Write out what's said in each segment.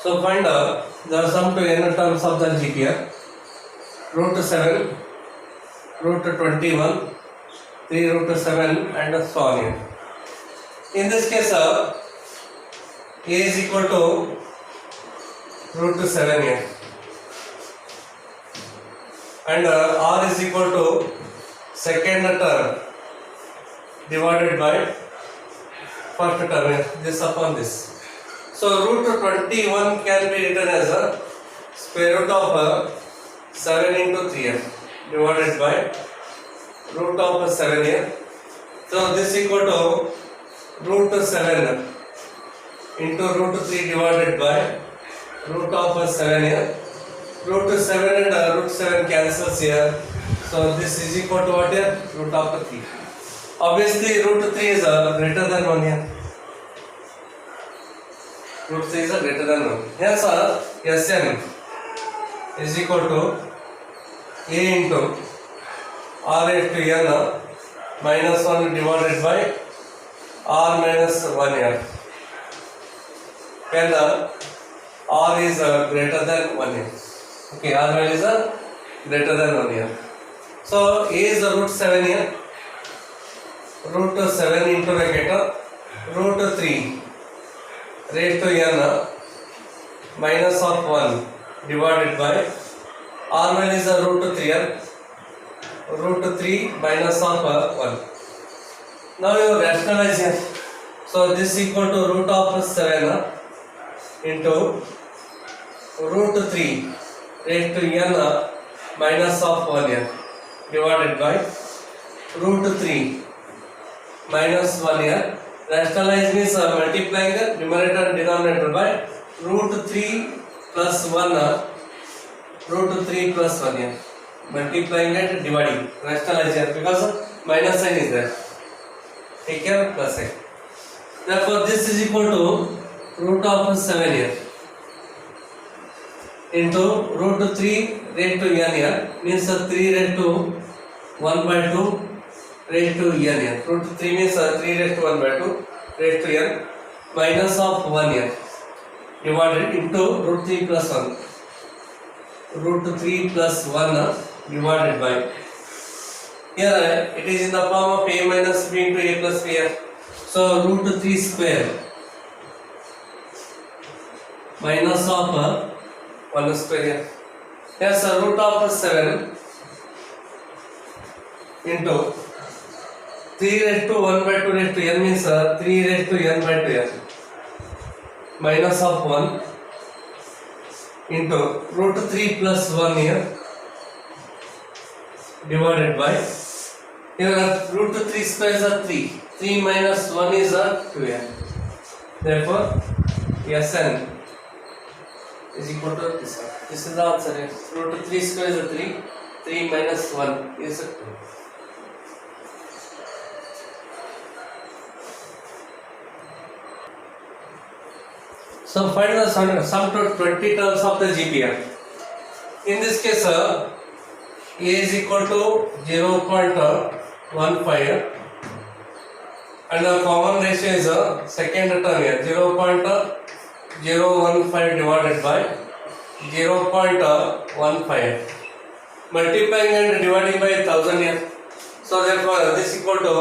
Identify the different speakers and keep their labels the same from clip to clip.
Speaker 1: So find the sum to n terms of the GPR. Root 7, root 21, 3 root 7 and so on here. In this case, A is equal to root 7 here. And R is equal to second term divided by first term, this upon this. So root 21 can be written as a square root of 7 into 3 divided by root of 7 here. So this equal to root 7 into root 3 divided by root of 7 here. Root 7 and root 7 cancels here. So this is equal to what here? Root of 3. Obviously root 3 is greater than 1 here. Root 3 is greater than 1. Hence Sn is equal to A into R raised to n minus 1 divided by R minus 1 here. When R is greater than 1 here. Okay, R value is greater than 1 here. So A is root 7 here. Root 7 into bracket root 3 raised to n minus of 1 divided by R value is root 3 here. Root 3 minus of 1. Now you rationalize here. So this equal to root of 7 into root 3 raised to n minus of 1 here divided by root 3 minus 1 here. Rationalize means multiplying the numerator and denominator by root 3 plus 1 root 3 plus 1 here. Multiplying and dividing. Rationalize here because minus sign is there. Take care of plus sign. Therefore this is equal to root of 7 here into root 3 raised to n here means 3 raised to 1 by 2 raised to n here. Root 3 means 3 raised to 1 by 2 raised to n minus of 1 here divided into root 3 plus 1. Root 3 plus 1 divided by. Here it is in the form of a minus b into a plus b here. So root 3 square minus of 1 square here. Yes, root of 7 into 3 raised to 1 by 2 raised to n means 3 raised to n by 2 here minus of 1 into root 3 plus 1 here divided by here root 3 square is 3. 3 minus 1 is 2 here. Therefore Sn is equal to this one. This is the answer. Root 3 square is 3. 3 minus 1 is 2. So find the sum to 20 terms of the GPR. In this case, A is equal to 0.15 and the common ratio is second term here 0.015 divided by 0.15. Multiplying and dividing by 1000 here. So therefore this equal to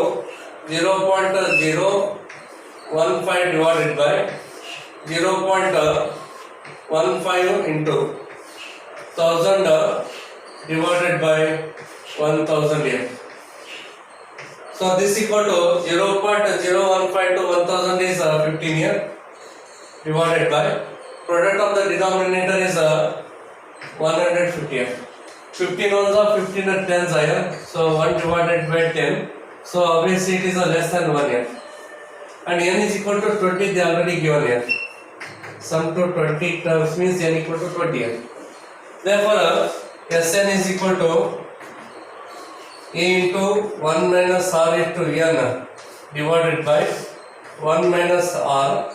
Speaker 1: 0.015 divided by 0.15 into 1000 divided by 1000 here. So this equal to 0.015 to 1000 is 15 here divided by product of the denominator is 150 here. 15 ones are 15 and 10s are here. So 1 divided by 10. So obviously it is less than 1 here. And n is equal to 20 they already given here. Sum to 20 terms means n equal to 20 here. Therefore Sn is equal to A into 1 minus R into n divided by 1 minus R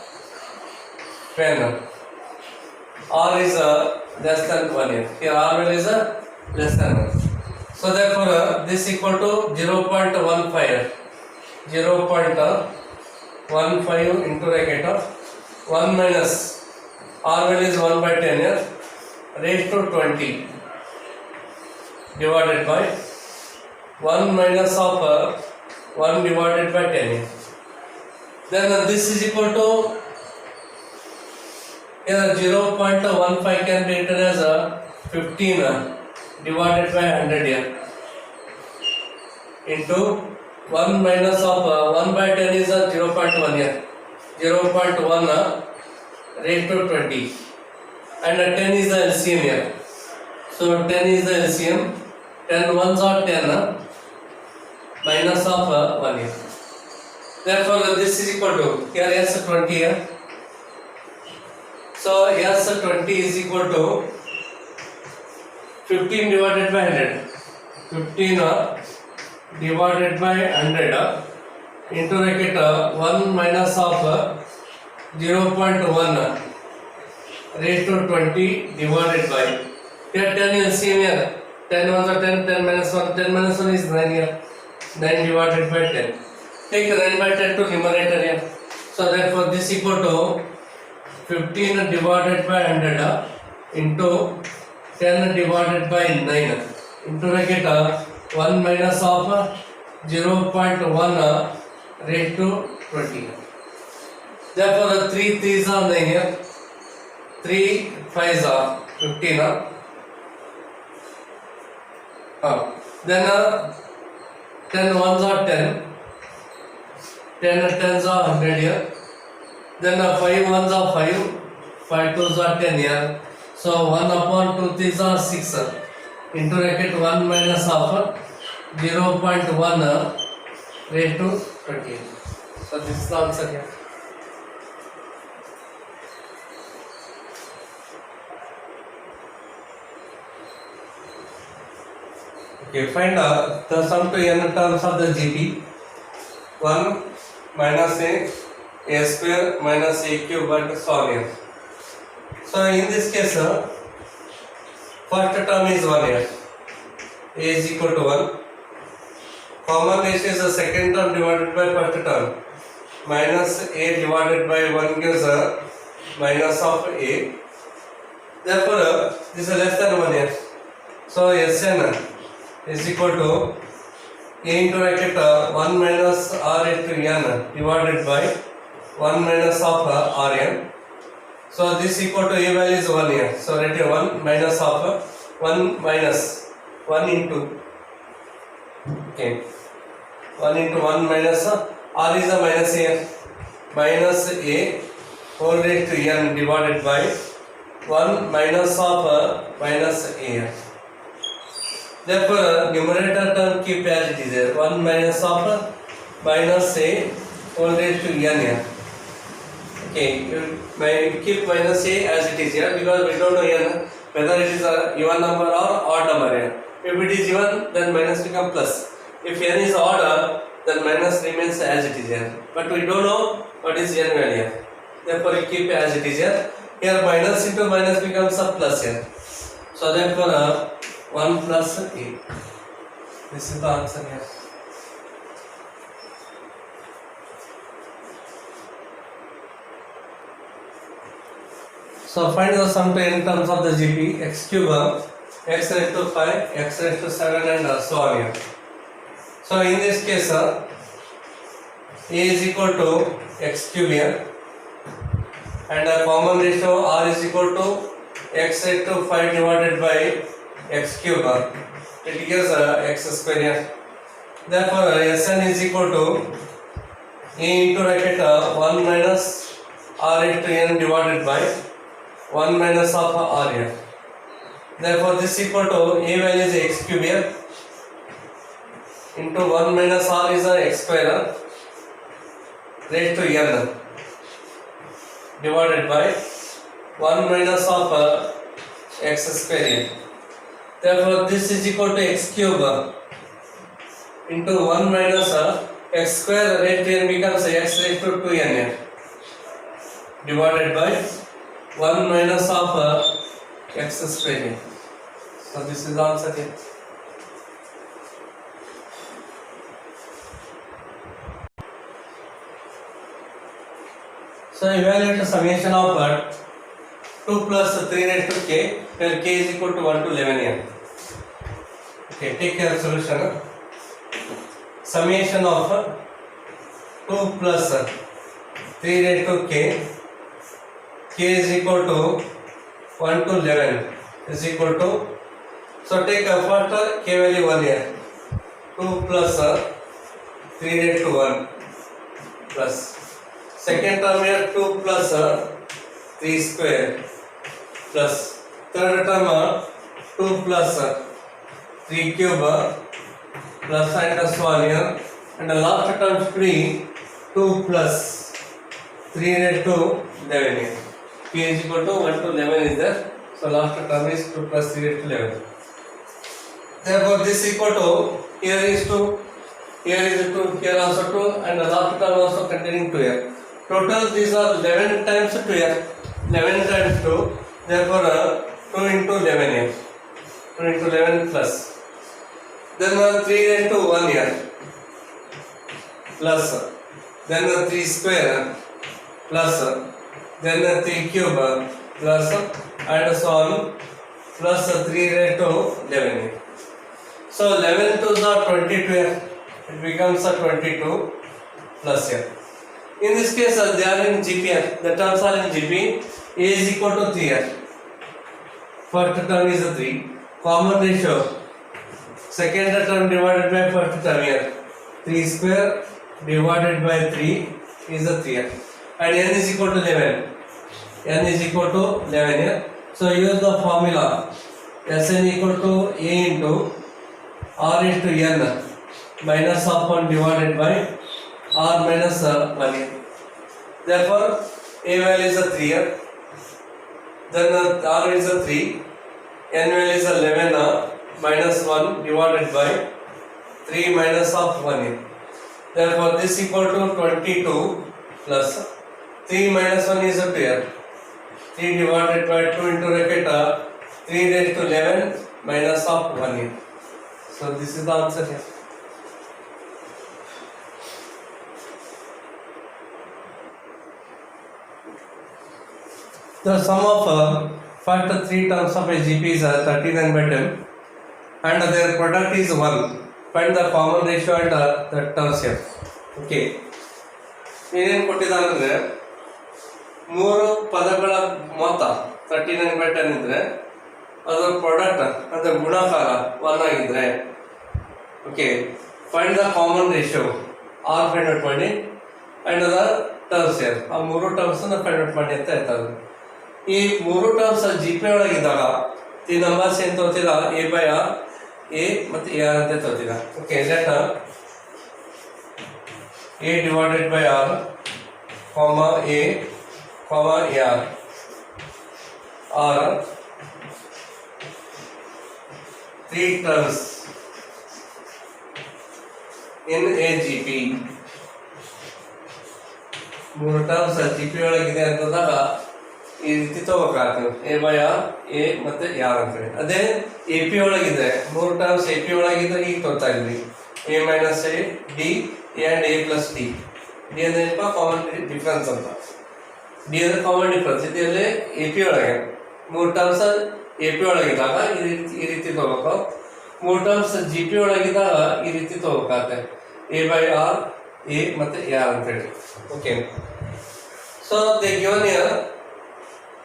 Speaker 1: when R is less than 1 here. Here R value is less than 1. So therefore this equal to 0.15 0.15 into bracket of 1 minus R value is 1 by 10 here, raised to 20 divided by 1 minus of 1 divided by 10 here. Then this is equal to here 0.15 can be written as 15 divided by 100 here into 1 minus of 1 by 10 is 0.1 here, 0.1 raised to 20, and 10 is the LCM here. So 10 is the LCM, 10 ones are 10 minus of 1 here. Therefore this is equal to here S 20 here. So S 20 is equal to 15 divided by 100. 15 divided by 100 into bracket 1 minus of 0.1 raised to 20 divided by here 10 LCM here. 10 ones are 10, 10 minus 1, 10 minus 1 is 9 here. 9 divided by 10. Take 9 by 10 to numerator here. So therefore this equal to 15 divided by 100 into 10 divided by 9 into bracket 1 minus of 0.1 raised to 20. Therefore 3 3s are 9 here. 3 5s are 15. Then 10 ones are 10. 10 tens are 100 here. Then 5 ones are 5. 5 twos are 10 here. So 1 upon 2 threes are 6 into bracket 1 minus of 0.1 raised to 20. So this is the answer here. Okay, find the sum to n terms of the GP. 1 minus a square minus a cube and so on here. So in this case, first term is 1 here. A is equal to 1. Common ratio is the second term divided by first term. Minus a divided by 1 gives minus of a. Therefore, this is less than 1 here. So Sn is equal to a into bracket 1 minus r into n divided by 1 minus of rn. So this equal to a value is 1 here. So write here 1 minus of 1 minus 1 into okay 1 into 1 minus r is a minus here, minus a whole raised to n divided by 1 minus of minus a here. Therefore numerator term keep as it is here, 1 minus of minus a whole raised to n here. Okay, you may keep minus a as it is here because we don't know n whether it is a even number or odd number here. If it is even, then minus become plus. If n is odd, then minus remains as it is here. But we don't know what is n value here. Therefore we keep as it is here. Here minus into minus becomes a plus here. So therefore 1 plus a. This is the answer here. So find the sum to n terms of the GP. X cube, x raised to 5, x raised to 7 and so on here. So in this case, a is equal to x cube here, and a common ratio r is equal to x raised to 5 divided by x cube. It gives x square here. Therefore Sn is equal to a into bracket 1 minus r raised to n divided by 1 minus of r here. Therefore this equal to a value is x cube here into 1 minus r is x square raised to n divided by 1 minus of x square here. Therefore this is equal to x cube into 1 minus x square raised to n becomes x raised to 2n here divided by 1 minus of x square here. So this is the answer here. So evaluate the summation of 2 plus 3 raised to k, where k is equal to 1 to 11 here. Okay, take care of solution. Summation of 2 plus 3 raised to k is equal to 1 to 11 is equal to, so take first k value 1 here, 2 plus 3 raised to 1 plus second term here 2 plus 3 square plus third term 2 plus 3 cube plus and so on here, and the last term should be 2 plus 3 raised to 11 here. K is equal to 1 to 11 is there, so last term is 2 plus 3 raised to 11. Therefore this equal to, here is 2, here is 2, here also 2, and the last term also containing 2 here. Total these are 11 times 2 here, 11 times 2, therefore 2 into 11 here, 2 into 11 plus, then 3 raised to 1 here, plus, then 3 square, plus, then 3 cube, plus, and so on, plus 3 raised to 11 here. So 11 to the 22 here, it becomes a 22 plus here. In this case, they are in GP here, the terms are in GP. A is equal to 3 here. First term is 3. Common ratio, second term divided by first term here. 3 square divided by 3 is 3 here. And n is equal to 11. N is equal to 11 here. So use the formula Sn equal to A into R is to n minus of 1 divided by R minus 1 here. Therefore A value is 3 here, then R is 3, n value is 11 minus 1 divided by 3 minus of 1 here. Therefore this equal to 22 plus 3 minus 1 is 2 here, 3 divided by 2 into bracket 3 raised to 11 minus of 1 here. So this is the answer here. The sum of first 3 terms of a GP is 39 by 10 and their product is 1. Find the common ratio and the terms here. Okay. ಏನೇನು ಕೊಟ್ಟಿದ್ದಾರೆ ಅಂದರೆ 3 ಪದಗಳ ಮೊತ್ತ 39 by 10 ಇದ್ರೆ ಅದರ product ಅಂದರೆ ಗುಣಾಕಾರ 1 ಆಗಿದ್ರೆ, okay, find the common ratio R find out ಮಾಡಿ ಅಂಡ್ ದ ಟರ್ಮ್ಸ್ ಇಯರ್, ಆ 3 ಟರ್ಮ್ಸನ್ನು ಫೈಂಡ್ ಔಟ್ ಮಾಡಿ ಅಂತ ಹೇಳ್ತಾರೆ. ಈ 3 ಟರ್ಮ್ಸ್ ಜಿ ಪಿ ಒಳಗಿದ್ದಾಗ ಈ ನಂಬರ್ಸ್ ಏನು ತೋತಿಲ್ಲ, ಎ ಬೈ ಆರ್, ಎ ಮತ್ತು ಎ ಆರ್ ಅಂತ ತೋತಿಲ್ಲ. Okay, let a divided by r comma a comma a r r 3 terms in a GP. 3 terms GP ಒಳಗಿದೆ ಅಂತಂದಾಗ ಈ ರೀತಿ ತಗೋಬೇಕಾಗ್ತದೆ, ಎ ಬೈ ಆರ್, ಎ ಮತ್ತೆ ಆರ್ ಅಂತ ಹೇಳಿ. ಅದೇ ಎ ಪಿ ಒಳಗಿದ್ರೆ 3 terms ಎ ಪಿ ಒಳಗಿದ್ರೆ ಈಗ ತೋರ್ತಾ ಇದ್ವಿ, a minus a d and a plus d. D ಅಂದ್ರೆ ಕಾಮನ್ ಡಿಫ್ರೆನ್ಸ್ ಅಂತ, ಡಿ ಅಂದ್ರೆ ಕಾಮನ್ ಡಿಫ್ರೆನ್ಸ್. ಇದರಲ್ಲಿ ಎ ಪಿ ಒಳಗೆ 3 terms ಎ ಪಿ ಒಳಗಿದ್ದಾಗ ಈ ರೀತಿ ತಗೋಬೇಕು, 3 terms ಜಿ ಪಿ ಒಳಗಿದ್ದಾಗ ಈ ರೀತಿ ತಗೋಬೇಕಾಗತ್ತೆ, ಎ ಬೈ ಆರ್, ಎ ಮತ್ತೆ ಎ ಆರ್ ಅಂತ ಹೇಳಿ. Okay, so they given year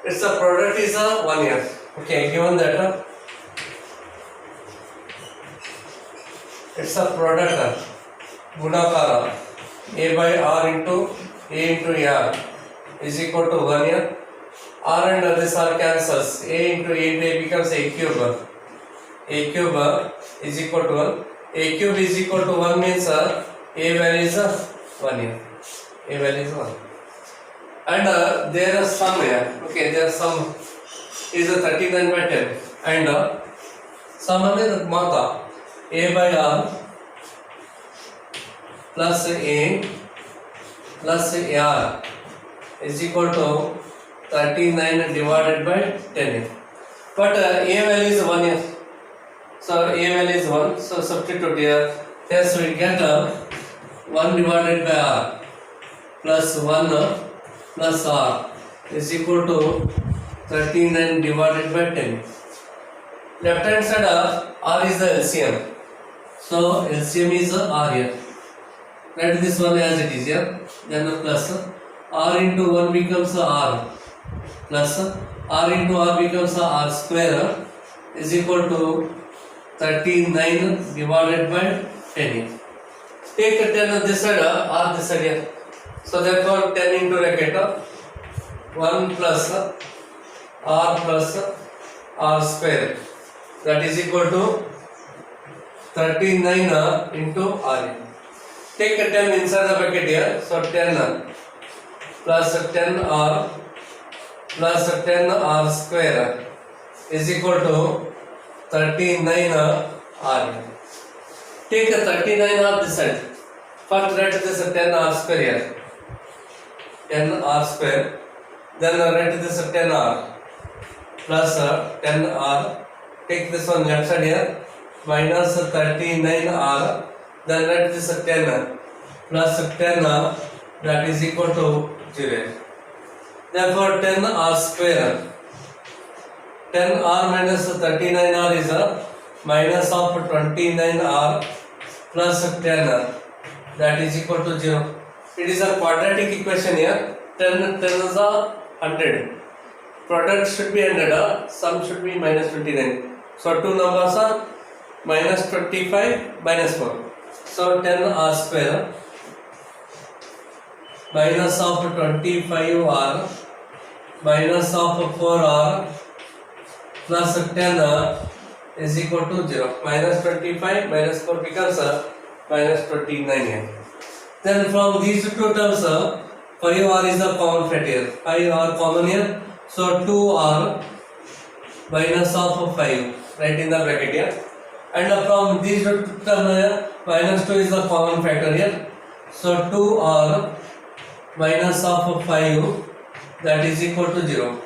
Speaker 1: it's a product is 1 year. Okay, given that it's a product ಗುಣಾಕಾರ a by r into a into a r is equal to 1 year. R and this R cancels. A into A becomes A cube. A cube is equal to 1. A cube is equal to 1 means A value is 1 year. A value is 1. And there is sum here. Okay, there is sum is 39 by 10. And sum is mata A by R plus A plus AR is equal to 39 divided by 10. But A value is 1 year. So A value is 1. So substitute here. Yes, we get 1 divided by R plus 1 plus R is equal to 39 divided by 10. Left hand side R is the LCM. So LCM is R here. Write this one as it is here. Then plus R into 1 becomes R plus R into R becomes R square is equal to 39 divided by 10 here. Take 10 on this side, R this side here. So therefore 10 into bracket 1 plus R square, that is equal to 39 into R. Take 10 inside the bracket here. So 10 plus 10R plus 10R square is equal to 39R. Take 39R this side. First write this 10R square here. 10R square. Then write this 10R plus 10R. Take this one left side here. Minus 39R. Then write this 10 plus 10R, that is equal to 0. Therefore 10R square. 10R minus 39R is a minus of 29R plus 10R, that is equal to 0. It is a quadratic equation here. 10 is a 100. Product should be 100, sum should be minus 29. So two numbers are minus 25 minus 4. So 10R square minus of 25R minus of 4R plus 10R is equal to 0. Minus 25 minus 4 becomes minus 29 here. Then from these two terms 5R is the common factor. 5R common here. So 2R minus of 5 right in the bracket here. And from these two terms minus 2 is the common factor here. So 2R minus of 5, that is equal to 0.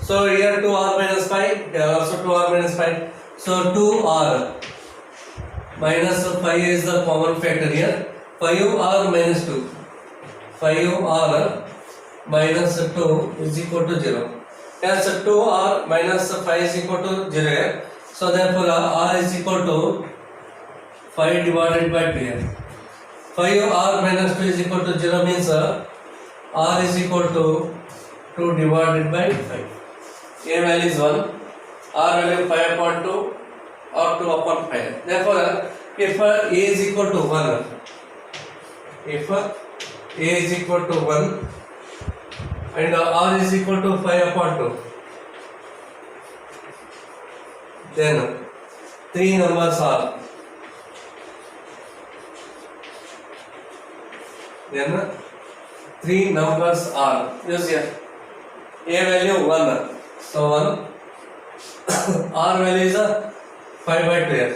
Speaker 1: So here 2R minus 5, here also 2R minus 5. So 2R minus 5 is the common factor here. 5R minus 2. 5R minus 2 is equal to 0. Hence 2R minus 5 is equal to 0 here. So therefore R is equal to 5 divided by 2 here. 5R minus 2 is equal to 0 means R is equal to 2 divided by 5. A value is 1, R value 5 upon 2 or 2 upon 5. Therefore if A is equal to 1, if A is equal to 1 and R is equal to 5 upon 2, then 3 numbers are, use here. A value 1, so 1. R value is 5 by 2 here,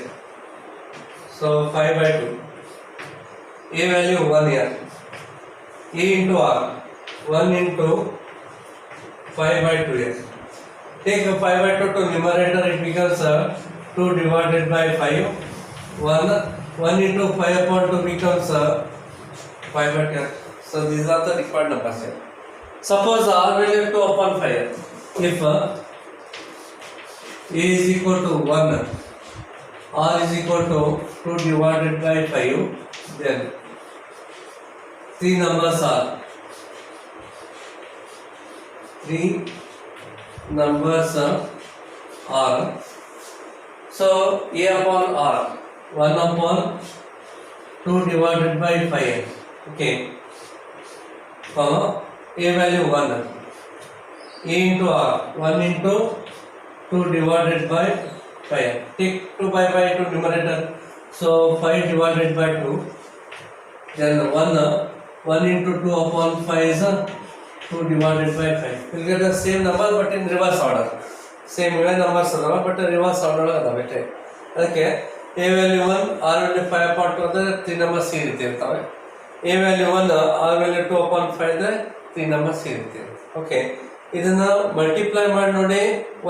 Speaker 1: so 5 by 2. A value 1 here. A into R, 1 into 5 by 2 here. Take 5 by 2 to numerator, it becomes 2 divided by 5. 1 into 5 upon 2 becomes 5 by 2. So these are the required numbers here. Suppose R value 2 upon 5. If A is equal to 1, R is equal to 2 divided by 5, then 3 numbers are, 3 numbers are. So A upon R, 1 upon 2 divided by 5. Okay. A value 1. A into R, 1 into 2 divided by 5. Take 2 by 5 to numerator. So 5 divided by 2. Then 1 into 2 upon 5 is 2 divided by 5. We will get the same number but in reverse order. Same even numbers but in reverse order. Okay. A value 1, R value 5 upon 2, 3 numbers here. A value 1, R value 2 upon 5, 3 numbers here. Okay. ಇದನ್ನ multiply ಮಾಡಿ ನೋಡಿ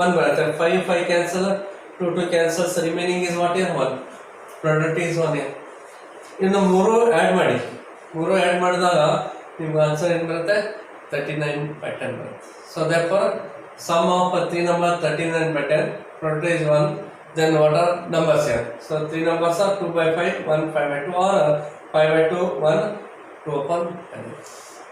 Speaker 1: 1 ಬರುತ್ತೆ. 5 cancel, 2 cancels, remaining is what year 1. Product is 1 year. ಇನ್ನು 3 add ಮಾಡಿ, 3 add ಮಾಡಿದಾಗ ನಿಮ್ಗೆ answer ಏನು ಬರುತ್ತೆ 39 ಪ್ಯಾಟರ್ನ್ ಬರುತ್ತೆ. So therefore Sum of 3 numbers 13 and better. Product is 1. Then what are numbers here? So 3 numbers are 2 by 5, 1 5 by 2, or 5 by 2, 1 2 upon 100.